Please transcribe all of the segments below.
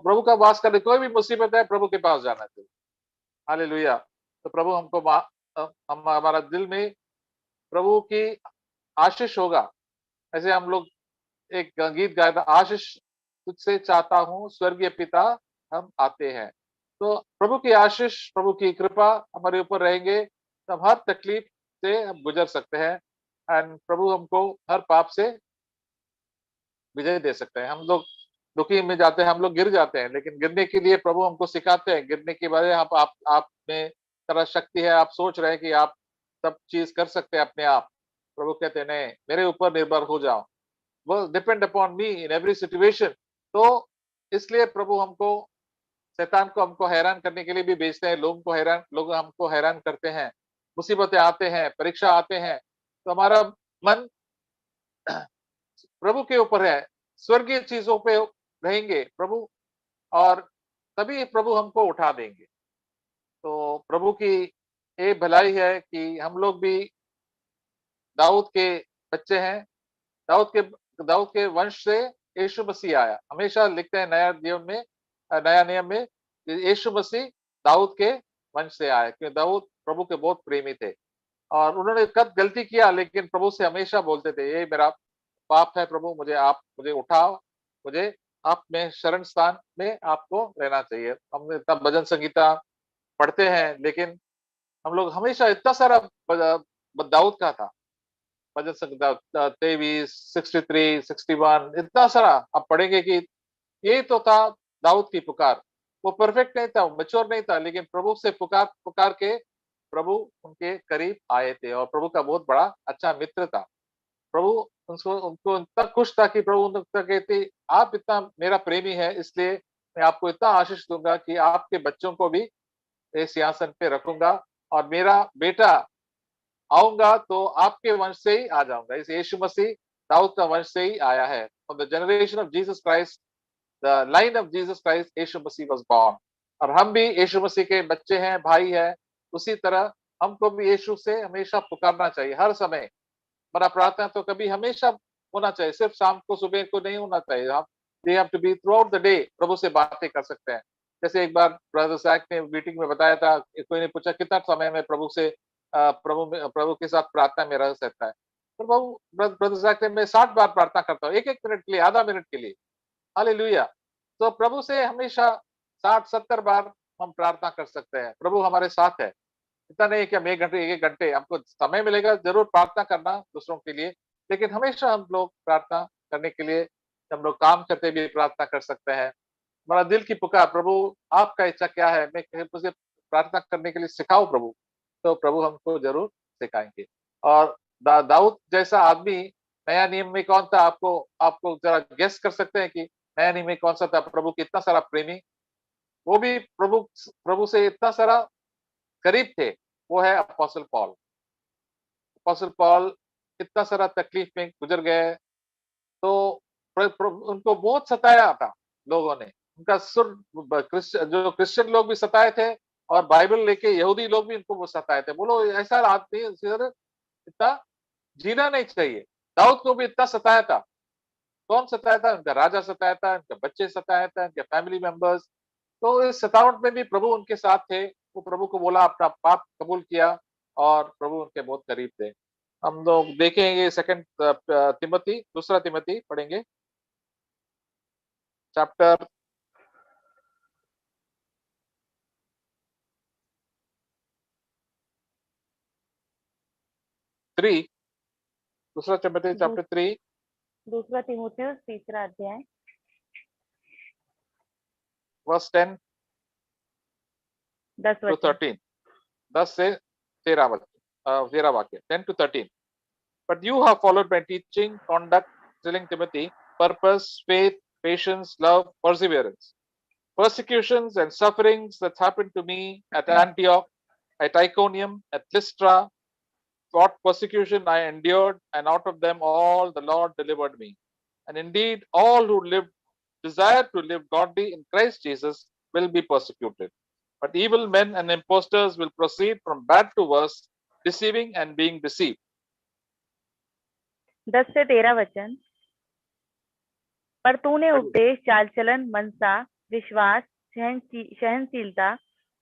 प्रभु का वास करने, कोई भी मुसीबत है प्रभु के पास जाना चाहिए। हालेलुया। तो प्रभु हमको हम हमारा दिल में प्रभु की आशीष होगा। ऐसे हम लोग एक गीत गाया था, आशीष तुझसे चाहता हूँ स्वर्गीय पिता हम आते हैं। तो प्रभु की आशीष, प्रभु की कृपा हमारे ऊपर रहेंगे तो हम हर तकलीफ से हम गुजर सकते हैं। एंड प्रभु हमको हर पाप से विजय दे सकते हैं। हम लोग दुखी में जाते हैं, हम लोग गिर जाते हैं, लेकिन गिरने के लिए प्रभु हमको सिखाते हैं। गिरने के बाद आप में तरह शक्ति है, आप सोच रहे हैं कि आप सब चीज कर सकते हैं अपने आप। प्रभु कहते हैं नहीं, मेरे ऊपर निर्भर हो जाओ, वो depend upon me in every situation. तो इसलिए प्रभु हमको, शैतान को हमको हैरान करने के लिए भी भेजते हैं। लोग हमको हैरान करते हैं, मुसीबतें आते हैं, परीक्षा आते हैं, तो हमारा मन प्रभु के ऊपर है, स्वर्गीय चीजों पे रहेंगे प्रभु, और तभी प्रभु हमको उठा देंगे। तो प्रभु की ये भलाई है कि हम लोग भी दाऊद के बच्चे हैं। दाऊद के वंश से यीशु मसीह आया। हमेशा लिखते हैं नया नियम में यीशु मसीह दाऊद के वंश से आया, क्योंकि दाऊद प्रभु के बहुत प्रेमी थे। और उन्होंने कब गलती किया, लेकिन प्रभु से हमेशा बोलते थे, ये मेरा पाप है प्रभु, मुझे उठाओ, मुझे आप में शरण स्थान में आपको रहना चाहिए। हमने तब भजन संगीता पढ़ते हैं, लेकिन हम लोग हमेशा इतना सारा दाऊद का था भजन संगीता, 23, 63, 61, इतना सारा आप पढ़ेंगे कि यही तो था दाऊद की पुकार। वो परफेक्ट नहीं था, मैच्योर नहीं था, लेकिन प्रभु से पुकार पुकार के प्रभु उनके करीब आए थे, और प्रभु का बहुत बड़ा अच्छा मित्र था। प्रभु उनको इतना खुश था कि प्रभु उनको कहते, आप इतना मेरा प्रेमी है, इसलिए मैं आपको इतना आशीष दूंगा कि आपके बच्चों को भी इस सिंहासन पे रखूंगा, और मेरा बेटा आऊंगा तो आपके वंश से ही आ जाऊंगा। इस यीशु मसीह दाऊद का वंश से ही आया है। From the generation of Jesus Christ, the line of Jesus Christ, Yeshu Masih was born. और हम भी यीशु मसीह के बच्चे हैं, भाई है। उसी तरह हमको भी यीशु से हमेशा पुकारना चाहिए, हर समय। हमारा प्रार्थना तो कभी हमेशा होना चाहिए, सिर्फ शाम को सुबह को नहीं होना चाहिए। हम we have to be throughout the day, प्रभु से बातें कर सकते हैं। जैसे एक बार ब्रदर सैक ने मीटिंग में बताया था, कोई ने पूछा कितना समय में प्रभु से प्रभु के साथ प्रार्थना में रह सकता है। तो ब्रदर सैक ने, मैं 60 बार प्रार्थना करता हूँ, एक एक मिनट के लिए, आधा मिनट के लिए। हालेलुया। तो प्रभु से हमेशा 60-70 बार हम प्रार्थना कर सकते हैं। प्रभु हमारे साथ है। इतना नहीं कि हम 1 घंटे, 1-1 घंटे, हमको समय मिलेगा जरूर प्रार्थना करना दूसरों के लिए, लेकिन हमेशा हम लोग प्रार्थना करने के लिए, हम लोग काम करते भी प्रार्थना कर सकते हैं। हमारा दिल की पुकार, प्रभु आपका इच्छा क्या है, मैं मुझे प्रार्थना करने के लिए सिखाओ प्रभु। तो प्रभु हमको जरूर सिखाएंगे। और दाऊद जैसा आदमी नया नियम में कौन था, आपको आपको जरा गेस कर सकते हैं कि नया नियम में कौन सा था प्रभु की इतना सारा प्रेमी, वो भी प्रभु प्रभु से इतना सारा करीब थे, वो है अपोस्टल पॉल। अपोस्टल पॉल इतना सारा तकलीफ में गुजर गए, तो उनको बहुत सताया था लोगों ने। उनका सुर जो क्रिश्चियन लोग भी सताए थे, और बाइबल लेके यहूदी लोग भी उनको वो सताए थे। बोलो ऐसा आदमी इतना जीना नहीं चाहिए। दाऊद को भी इतना सताया था। कौन सताया था? उनका राजा सताया था, उनके बच्चे सताया था, उनके फैमिली मेंबर्स। तो इस सतावट में भी प्रभु उनके साथ थे। वो प्रभु को बोला, अपना पाप कबूल किया, और प्रभु उनके बहुत करीब थे। हम लोग देखेंगे सेकंड तिमोथी, दूसरा तिमोथी पढ़ेंगे, चैप्टर 3, दूसरा तिमोथी चैप्टर 3, दूसरा तीमुथियुस तीसरा अध्याय वर्स 10 to 13, 10 से 13 वाक्य, 10 to 13. But you have followed my teaching, conduct, telling Timothy, purpose, faith, patience, love, perseverance, persecutions and sufferings that happened to me at Antioch, at Iconium, at Lystra. What persecution I endured, and out of them all the Lord delivered me. And indeed, all who desire to live godly in Christ Jesus will be persecuted. But evil men and impostors will proceed from bad to worse, deceiving and being deceived. 10 से 13 वचन। पर तूने उपदेश, चाल चलन, मनसा, विश्वास, सहनशीलता,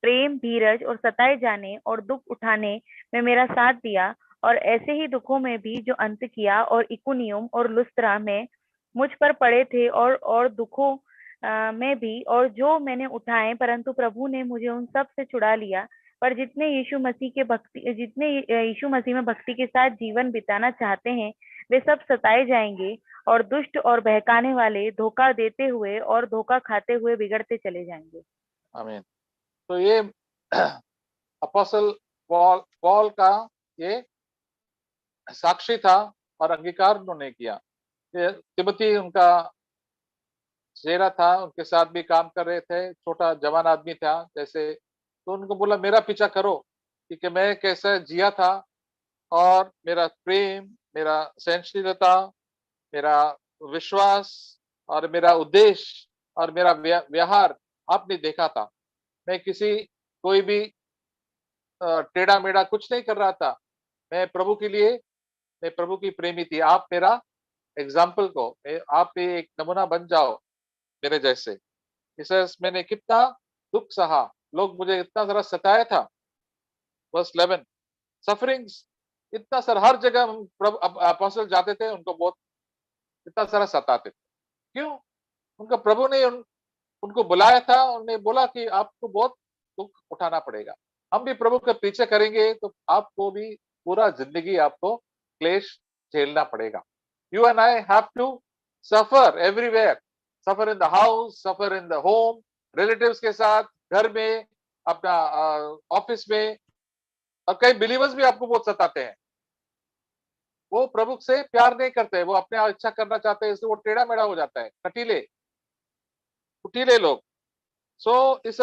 प्रेम, धीरज और सताए जाने और दुख उठाने में मेरा साथ दिया, और ऐसे ही दुखों में भी जो अंत किया, और इकुनियुम और लुस्त्रा में मुझ पर पड़े थे, और दुखों में भी, और जो मैंने उठाए, परंतु प्रभु ने मुझे उन सब से छुड़ा लिया। पर जितने यीशु मसीह में भक्ति के साथ जीवन बिताना चाहते हैं, वे सब सताए जाएंगे, और दुष्ट और बहकाने वाले धोखा देते हुए और धोखा खाते हुए बिगड़ते चले जाएंगे। आमीन। तो ये अपोस्टल पॉल पॉल का ये साक्षी था और अंगीकार उन्होंने किया। ये तिमोथी उनका चेहरा था, उनके साथ भी काम कर रहे थे, छोटा जवान आदमी था जैसे। तो उनको बोला मेरा पीछा करो, क्योंकि मैं कैसे जिया था, और मेरा प्रेम, मेरा सहनशीलता, मेरा विश्वास और मेरा उद्देश्य और मेरा व्यवहार आपने देखा था। मैं किसी कोई भी टेढ़ा मेढ़ा कुछ नहीं कर रहा था। मैं प्रभु के लिए, मैं प्रभु की प्रेमी थी। आप मेरा एग्जाम्पल को, आप भी एक नमूना बन जाओ मेरे जैसे। इसे मैंने कितना दुख सहा, लोग मुझे इतना जरा सताया था। वर्स 11, सफरिंग्स इतना सर, हर जगह हम प्रभु अपोस्टल जाते थे, उनको बहुत इतना सारा सताते थे। क्यों? उनका प्रभु ने उनको बुलाया था, उन्होंने बोला कि आपको बहुत दुख उठाना पड़ेगा। हम भी प्रभु के पीछे करेंगे तो आपको भी पूरा जिंदगी आपको क्लेश झेलना पड़ेगा। You and I have to suffer everywhere, suffer in the house, suffer in the home, relatives के साथ, घर में, अपना ऑफिस में। और कई बिलीवर्स भी आपको बहुत सताते हैं। वो प्रभु से प्यार नहीं करते, वो अपने इच्छा करना चाहते हैं, इसलिए वो टेढ़ा मेढ़ा हो जाता है, कटीले कुटीले लोग। सो इस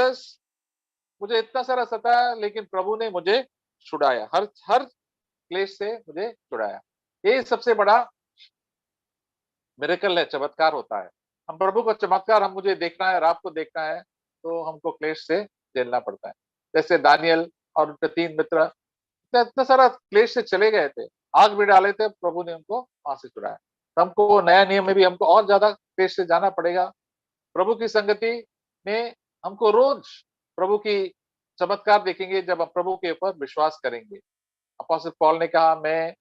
मुझे इतना सारा सताया, लेकिन प्रभु ने मुझे छुड़ाया, हर हर क्लेश से मुझे छुड़ाया। ये सबसे बड़ा मिरेकल है, चमत्कार होता है। हम प्रभु का चमत्कार, हम मुझे देखना है और आपको देखना है, तो हमको क्लेश से झेलना पड़ता है। जैसे दानियल और उनके 3 मित्र इतना सारा क्लेश से चले गए थे, आग भी डाले थे, प्रभु ने उनको वहां से छुड़ाया। तो हमको नया नियम में भी हमको और ज्यादा क्लेश से जाना पड़ेगा। प्रभु की संगति में हमको रोज प्रभु की चमत्कार देखेंगे, जब हम प्रभु के ऊपर विश्वास करेंगे। अपोस्टल पॉल ने कहा, मैं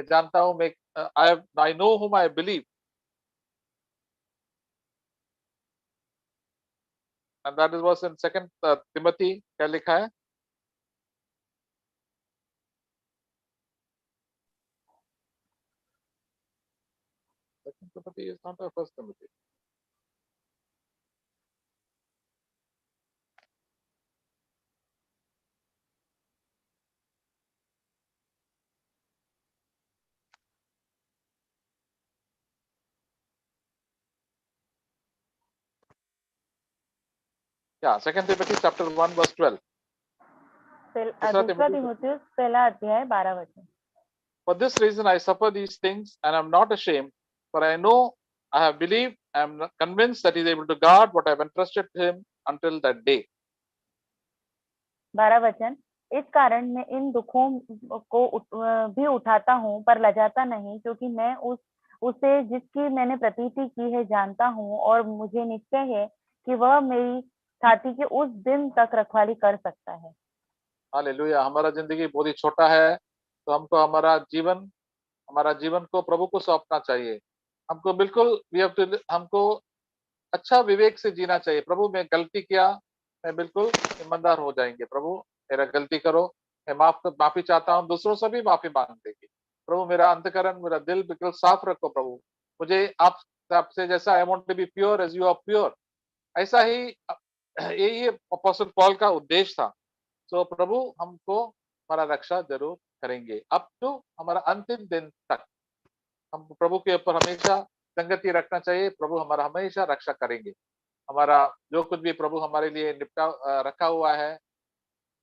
जानता हूं, मैं I know whom I believe, and that is was in second Timothy. क्या लिखा है? Second Timothy is not first Timothy. क्या? Second Timothy chapter 1 verse 12। दूसरा दूसरा तिमोथी। तीमुथियुस पहला अध्याय 12 वचन। For this reason I suffer these things, and am not ashamed, for I know I have believed, I am convinced that he is able to guard what I have entrusted to him until that day. 12 वचन। इस कारण मैं इन दुखों को भी उठाता हूँ, पर लजाता नहीं, क्योंकि मैं उसे जिसकी मैंने प्रतीति की है जानता हूँ, और मुझे निश्चय है कि वह मेरी छाती के उस दिन तक रखवाली कर सकता है। हालेलुया। हमारा जिंदगी बहुत ही छोटा है, तो हमको हमारा जीवन को प्रभु को सौंपना चाहिए। हमको बिल्कुल हमको अच्छा विवेक से जीना चाहिए। प्रभु, मैं गलती किया, मैं बिल्कुल ईमानदार हो जाएंगे। प्रभु मेरा गलती करो, मैं माफी चाहता हूँ, दूसरों से भी माफी मांग देगी। प्रभु मेरा अंतकरण, मेरा दिल बिल्कुल साफ रखो। प्रभु मुझे आपसे जैसा I want to be pure as you are pure, ऐसा ही यही अपोस्टल पॉल का उद्देश्य था। तो प्रभु हमको हमारा रक्षा जरूर करेंगे, अप टू हमारा अंतिम दिन तक। हम प्रभु के ऊपर हमेशा संगति रखना चाहिए, प्रभु हमारा हमेशा रक्षा करेंगे। हमारा जो कुछ भी प्रभु हमारे लिए रखा हुआ है,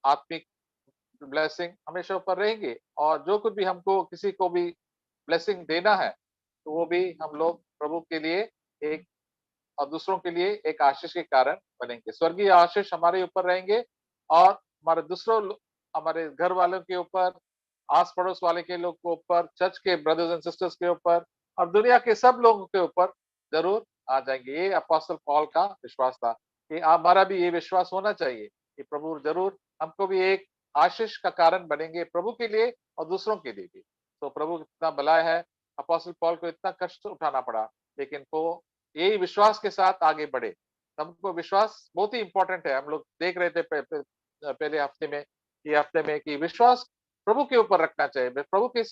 आत्मिक ब्लेसिंग हमेशा ऊपर रहेंगे। और जो कुछ भी हमको किसी को भी ब्लेसिंग देना है, तो वो भी हम लोग प्रभु के लिए एक, और दूसरों के लिए एक आशीष के कारण बनेंगे। स्वर्गीय आशीष हमारे ऊपर रहेंगे, और हमारे घर वालों के ऊपर, आस पड़ोस वाले के लोग के ऊपर, चर्च के ब्रदर्स एंड सिस्टर्स के ऊपर, और दुनिया के सब लोगों के ऊपर जरूर आ जाएंगे। ये अपोस्टल पॉल का विश्वास था। कि हमारा भी ये विश्वास होना चाहिए कि प्रभु जरूर हमको भी एक आशीष का कारण बनेंगे, प्रभु के लिए और दूसरों के लिए भी। तो प्रभु इतना भला है, अपोस्टल पॉल को इतना कष्ट उठाना पड़ा, लेकिन वो यही विश्वास के साथ आगे बढ़े। हमको विश्वास बहुत ही इंपॉर्टेंट है। हम लोग देख रहे थे पहले हफ्ते में, ये हफ्ते में, कि विश्वास प्रभु के ऊपर रखना चाहिए। प्रभु के,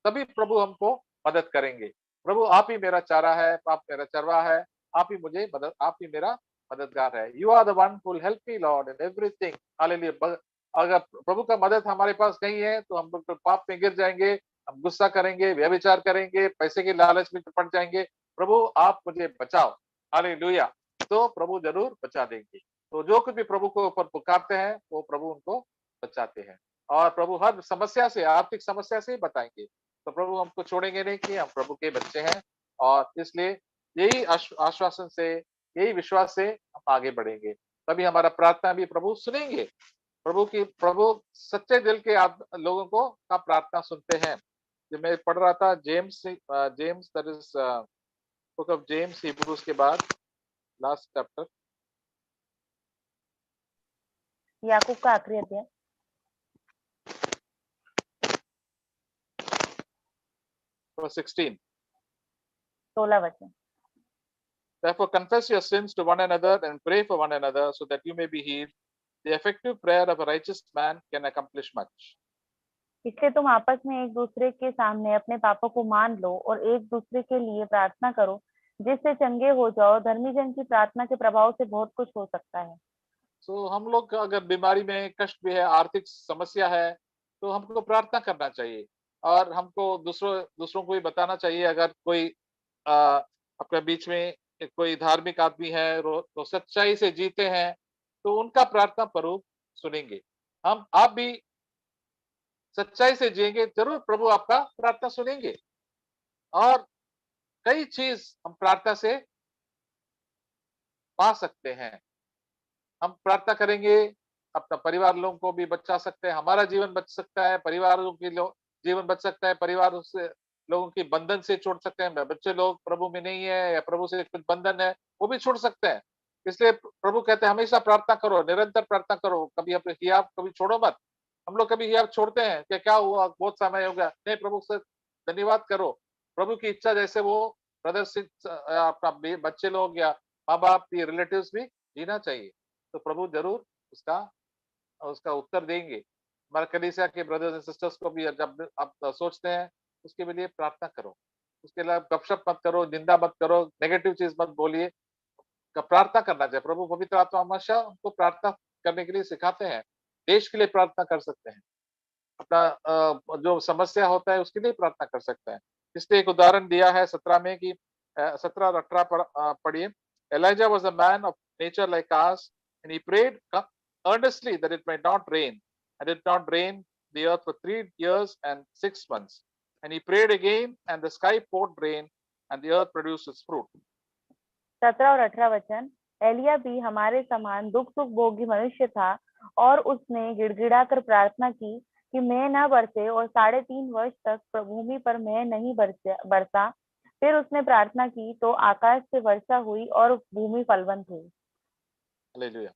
तभी प्रभु हमको मदद करेंगे। प्रभु आप ही मेरा चारा है, आप मेरा चरवाहा है, आप ही मुझे मदद, आप ही मेरा मददगार है। You are the one who will help me lord in everything. Hallelujah. अगर प्रभु का मदद हमारे पास नहीं है तो हम लोग तो पाप में गिर जाएंगे, हम गुस्सा करेंगे, व्यभिचार करेंगे, पैसे के लालच में पड़ जाएंगे। प्रभु आप मुझे बचाओ। हालेलुया। तो प्रभु जरूर बचा देंगे। तो जो कुछ भी प्रभु को ऊपर पुकारते हैं वो प्रभु उनको बचाते हैं। और प्रभु हर समस्या से, आर्थिक समस्या से ही बताएंगे। तो प्रभु हमको छोड़ेंगे नहीं कि हम प्रभु के बच्चे हैं। और इसलिए यही आश्वासन से, यही विश्वास से हम आगे बढ़ेंगे। तभी हमारा प्रार्थना भी प्रभु सुनेंगे। प्रभु सच्चे दिल के लोगों को का प्रार्थना सुनते हैं। जब मैं पढ़ रहा था James that is book of James, Hebrews के बाद लास्ट चैप्टर, याकूब का आखिरी अध्याय 16। 16 वचन। Therefore confess your sins to one another and pray for one another so that you may be healed. The effective prayer of a righteous man can accomplish much. इसलिए तुम आपस में एक दूसरे के सामने अपने पापों को मान लो और एक दूसरे के लिए प्रार्थना करो जिससे चंगे हो जाओ। धर्मी जन की प्रार्थना के प्रभाव से बहुत कुछ हो सकता है। So हम लोग अगर बीमारी में कष्ट भी है, आर्थिक समस्या है, तो हमको प्रार्थना करना चाहिए। और हमको दूसरों को भी बताना चाहिए। अगर कोई अपने बीच में कोई धार्मिक आदमी है तो सच्चाई से जीते हैं, तो उनका प्रार्थना प्रभु सुनेंगे। आप भी सच्चाई से जिएंगे, जरूर प्रभु आपका प्रार्थना सुनेंगे। और कई चीज हम प्रार्थना से पा सकते हैं। हम प्रार्थना करेंगे, अपना परिवार लोगों को भी बचा सकते हैं, हमारा जीवन बच सकता है, परिवारों की जीवन बच सकता है, परिवार से लोगों की बंधन से छोड़ सकते हैं। बच्चे लोग प्रभु में नहीं है या प्रभु से कुछ बंधन है, वो भी छोड़ सकते हैं। इसलिए प्रभु कहते हैं हमेशा प्रार्थना करो, निरंतर प्रार्थना करो, कभी अपने हियाव कभी छोड़ो मत। हम लोग कभी हियाव छोड़ते हैं कि क्या हुआ, बहुत समय हो गया, नहीं, प्रभु से धन्यवाद करो। प्रभु की इच्छा जैसे वो प्रदर्शित अपना बच्चे लोग या माँ बाप या रिलेटिव्स भी जीना चाहिए। तो प्रभु जरूर उसका उसका उत्तर देंगे। हमारे कलीसिया के ब्रदर्स एंड सिस्टर्स को भी जब आप सोचते हैं, उसके लिए प्रार्थना करो। उसके अलावा गपशप मत करो, निंदा मत करो, नेगेटिव चीज मत बोलिए। प्रार्थना करना चाहिए। प्रभु पवित्र आत्मा हमेशा उनको प्रार्थना करने के लिए सिखाते हैं। देश के लिए प्रार्थना कर सकते हैं, अपना जो समस्या होता है उसके लिए प्रार्थना कर सकते हैं। इसलिए एक उदाहरण दिया है 17 में कि 17 और 18 पढ़िए। Elijah was a man of nature like us, and he prayed earnestly that it might not rain, and it did not rain the earth for 3 years and 6 months. And he prayed again, and the sky poured rain, and the earth produced its fruit. 17 और 18 वचन। एलिया भी हमारे समान दुख सुख भोगी मनुष्य था और उसने गिड़गिड़ा कर प्रार्थना की कि मैं न बरसे, और 3.5 वर्ष तक भूमि पर मैं नहीं बरसा। फिर उसने प्रार्थना की तो आकाश से वर्षा हुई और भूमि फलवंत हुई। हालेलुया।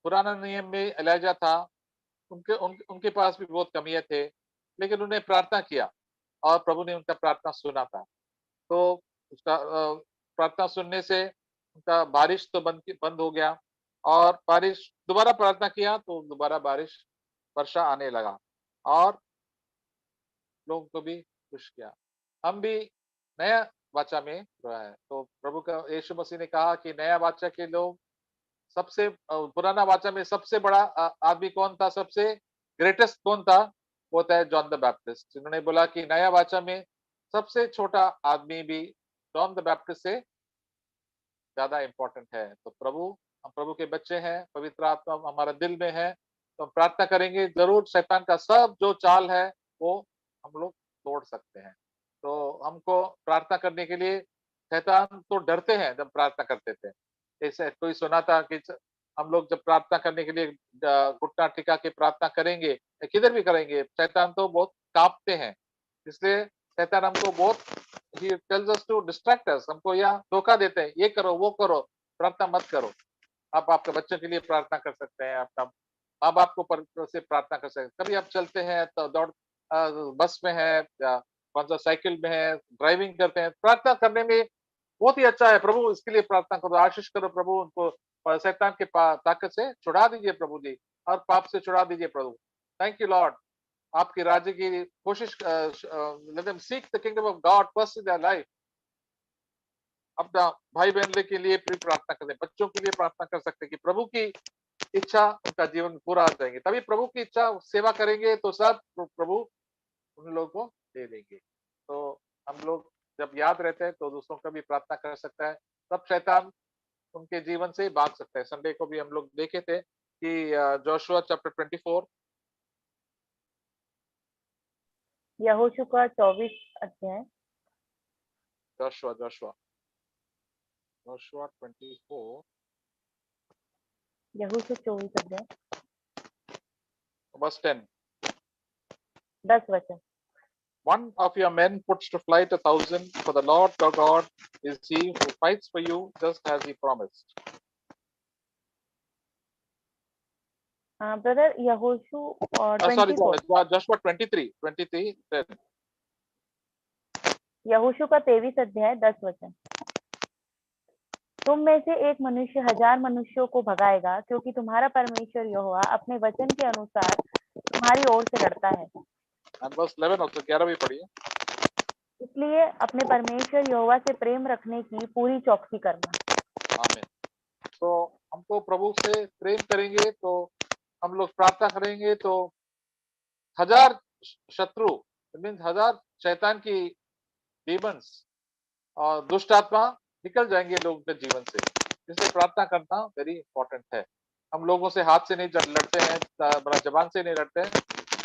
पुराना नियम में एलिजा था, उनके पास भी बहुत कमियां थे, लेकिन उन्हें प्रार्थना किया और प्रभु ने उनका प्रार्थना सुना था। तो उसका प्रार्थना सुनने से उनका बारिश तो बंद हो गया, और बारिश दोबारा प्रार्थना किया तो दोबारा बारिश वर्षा आने लगा और लोगों को भी खुश किया। हम भी नया वाचा में रहा है। तो प्रभु का यीशु मसीह ने कहा कि नया वाचा के लोग सबसे पुराना वाचा में सबसे बड़ा आदमी कौन था, सबसे ग्रेटेस्ट कौन था, वो था जॉन द बैप्टिस्ट। उन्होंने बोला कि नया वाचा में सबसे छोटा आदमी भी जॉन द बैप्टिस्ट से ज्यादा इंपॉर्टेंट है। तो हम प्रभु के बच्चे हैं, पवित्र आत्मा हमारा दिल में है, तो हम प्रार्थना करेंगे, जरूर शैतान का सब जो चाल है वो हम लोग तोड़ सकते हैं। तो हमको प्रार्थना करने के लिए, शैतान तो डरते हैं जब प्रार्थना करते थे। ऐसे कोई सुना था कि हम लोग जब प्रार्थना करने के लिए घुटना टिका के प्रार्थना करेंगे, किधर भी करेंगे, शैतान तो बहुत कांपते हैं। इसलिए शैतान हमको बहुत, he tells us to distract us, हमको यहाँ धोखा देते हैं, ये करो वो करो, प्रार्थना मत करो। आप आपके बच्चों के लिए प्रार्थना कर सकते हैं, अपना माँ बाप को से प्रार्थना कर सकते हैं। कभी आप चलते हैं तो बस में है या कौन सा साइकिल में है, ड्राइविंग करते हैं, प्रार्थना करने में बहुत ही अच्छा है। प्रभु इसके लिए प्रार्थना करो, आशीष करो प्रभु उनको, शैतान के ताकत से छुड़ा दीजिए प्रभु जी, और पाप से छुड़ा दीजिए प्रभु। थैंक यू लॉर्ड, आपके राज्य की कोशिश, let them seek the kingdom of God first in their life. अपना भाई बहन के लिए भी प्रार्थना करते हैं, बच्चों के लिए प्रार्थना कर सकते हैं कि प्रभु की इच्छा उनका जीवन में पूरा हो जाएंगे, तभी प्रभु की इच्छा सेवा करेंगे तो सब प्रभु उन लोगों को दे देंगे। तो हम लोग जब याद रहते हैं तो दूसरों का भी प्रार्थना कर सकता है, तब शैतान उनके जीवन से भाग सकता है। संडे को भी हम लोग देखे थे कि जोशुआ चैप्टर 24, यहोशू का 24 अध्याय। जोशुआ जोशुआ जोशुआ 24 यहोशू 24 अध्याय verse 10, 10 वचन। one of your men puts to flight 1,000, for the Lord your God is he who fights for you, just as he promised. Brother यहोशू Sorry, 24, Joshua 23, 10. यहोशू का 23 अध्याय 10 वचन। तुम में से एक मनुष्य 1000 मनुष्यों को भगाएगा, क्योंकि तुम्हारा परमेश्वर यहोवा अपने वचन के अनुसार तुम्हारी ओर से लड़ता है। And verse 11 also, 11 भी पढ़िए। इसलिए अपने परमेश्वर यहोवा से प्रेम रखने की पूरी चौकसी करना। आमीन। तो हमको प्रभु से प्रेम करेंगे तो हम लोग प्रार्थना करेंगे तो 1000 शत्रु, मीन्स 1000 शैतान की डीमंस और दुष्ट आत्मा निकल जाएंगे लोगों के जीवन से। इसलिए प्रार्थना करना वेरी इंपॉर्टेंट है। हम लोगों से हाथ से नहीं लड़ते हैं, बड़ा जबान से नहीं लड़ते हैं,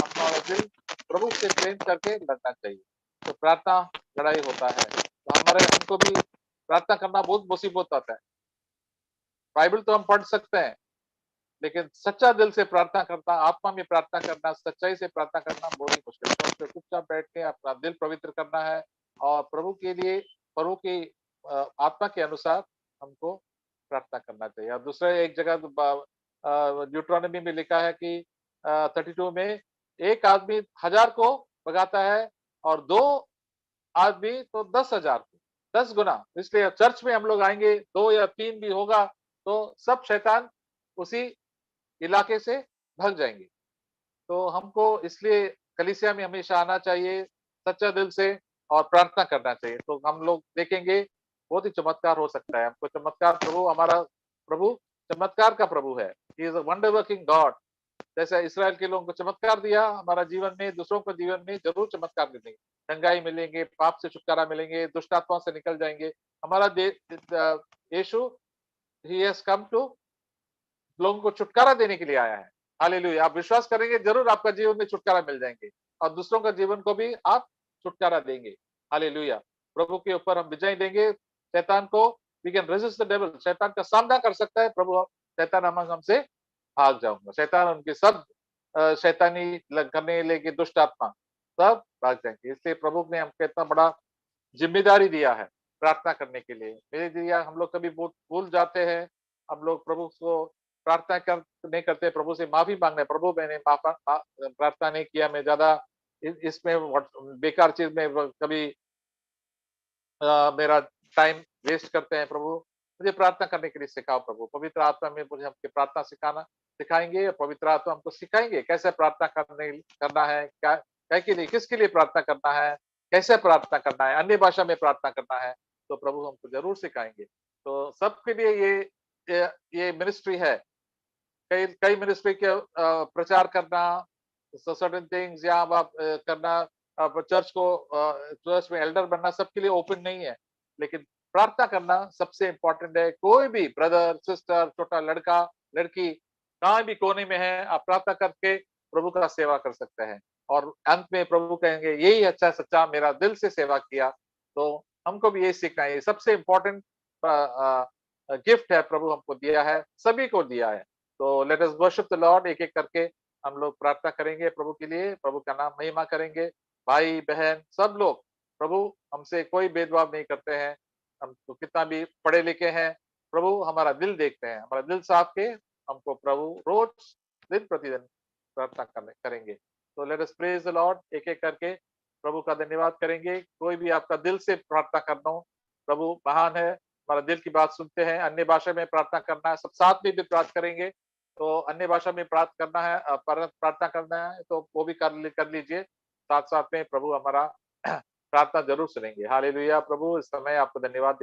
हमारा दिल प्रभु से प्रेम करके लड़ना चाहिए। तो प्रार्थना लड़ाई होता है, तो हमको भी प्रार्थना करना बहुत मुसीबत आता है। बाइबल तो हम पढ़ सकते हैं, लेकिन सच्चा दिल से प्रार्थना करना, आत्मा में प्रार्थना करना, सच्चाई से प्रार्थना करना बहुत ही मुश्किल है। तो चुपचाप बैठ के अपना दिल पवित्र करना है और प्रभु के लिए, प्रभु की आत्मा के अनुसार हमको प्रार्थना करना चाहिए। और दूसरा एक जगह ड्यूटरोनॉमी में लिखा है कि 32 में, एक आदमी 1000 को भगाता है और 2 आदमी तो 10,000 को, 10 गुना। इसलिए चर्च में हम लोग आएंगे, 2 या 3 भी होगा तो सब शैतान उसी इलाके से भाग जाएंगे। तो हमको इसलिए कलीसिया में हमेशा आना चाहिए सच्चा दिल से और प्रार्थना करना चाहिए, तो हम लोग देखेंगे बहुत ही चमत्कार हो सकता है। हमको चमत्कार, प्रभु हमारा प्रभु चमत्कार का प्रभु है। He is a wonder working God. जैसे इसराइल के लोगों को चमत्कार दिया, हमारा जीवन में, दूसरों को जीवन में जरूर चमत्कार मिलेंगे, चंगाई मिलेंगे, पाप से छुटकारा मिलेंगे, दुष्ट आत्माओं से निकल जाएंगे। हमारा यीशु, ही हैज कम टू, लोगों को छुटकारा देने के लिए आया है। हालेलुया। आप विश्वास करेंगे जरूर आपका जीवन में छुटकारा मिल जाएंगे और दूसरों का जीवन को भी आप छुटकारा देंगे। हालेलुया। प्रभु के ऊपर हम विजय देंगे शैतान को। We can resist the devil. शैतान का सामना कर सकता है प्रभु, शैतान हमसे भाग जाऊंगा। शैतान, उनके सब शैतानी करने लेके दुष्ट आत्मा सब भाग जाएंगे। इसलिए प्रभु ने हमको इतना बड़ा जिम्मेदारी दिया है प्रार्थना करने के लिए। मेरे दिया हम लोग कभी भूल जाते हैं, हम लोग प्रभु को प्रार्थना नहीं करते, प्रभु से माफी मांगने, प्रभु मैंने प्रार्थना नहीं किया, मैं ज्यादा इसमें बेकार चीज में कभी मेरा टाइम वेस्ट करते हैं। प्रभु मुझे प्रार्थना करने के लिए सिखाओ प्रभु। पवित्र आत्मा में मुझे हमके प्रार्थना सिखाएंगे, पवित्र आत्मा हमको सिखाएंगे कैसे प्रार्थना करना है, क्या क्या के लिए, किसके लिए प्रार्थना करना है, कैसे प्रार्थना करना है, अन्य भाषा में प्रार्थना करना है, तो प्रभु हमको जरूर सिखाएंगे। तो सबके लिए ये मिनिस्ट्री है। कई कई मिनिस्ट्री के प्रचार करना, सर्टेन थिंग्स या आप करना, चर्च को चर्च में एल्डर बनना सबके लिए ओपन नहीं है, लेकिन प्रार्थना करना सबसे इंपॉर्टेंट है। कोई भी ब्रदर सिस्टर, छोटा लड़का लड़की कहाँ भी कोने में है, आप प्रार्थना करके प्रभु का सेवा कर सकते हैं और अंत में प्रभु कहेंगे यही अच्छा सच्चा मेरा दिल से सेवा किया। तो हमको भी यही सीखना है। सबसे इम्पोर्टेंट गिफ्ट है प्रभु हमको दिया है, सभी को दिया है। तो let us worship the Lord. एक एक करके हम लोग प्रार्थना करेंगे प्रभु के लिए, प्रभु का नाम महिमा करेंगे। भाई बहन सब लोग, प्रभु हमसे कोई भेदभाव नहीं करते हैं। हम तो कितना भी पढ़े लिखे हैं, प्रभु हमारा दिल देखते हैं, हमारा दिल साफ के हमको प्रभु रोज दिन प्रतिदिन प्रार्थना करेंगे। तो let us praise the Lord, एक-एक करके प्रभु का धन्यवाद करेंगे। कोई भी आपका दिल से प्रार्थना करना हो, प्रभु महान है, हमारा दिल की बात सुनते हैं। अन्य भाषा में प्रार्थना करना है, सब साथ में भी प्रार्थना करेंगे। तो अन्य भाषा में प्रार्थना करना है, प्रार्थना करना है तो वो भी कर लीजिए। साथ-साथ में प्रभु हमारा प्रार्थना ज़रूर सुनेंगे। हालेलुया! प्रभु इस समय आपको धन्यवाद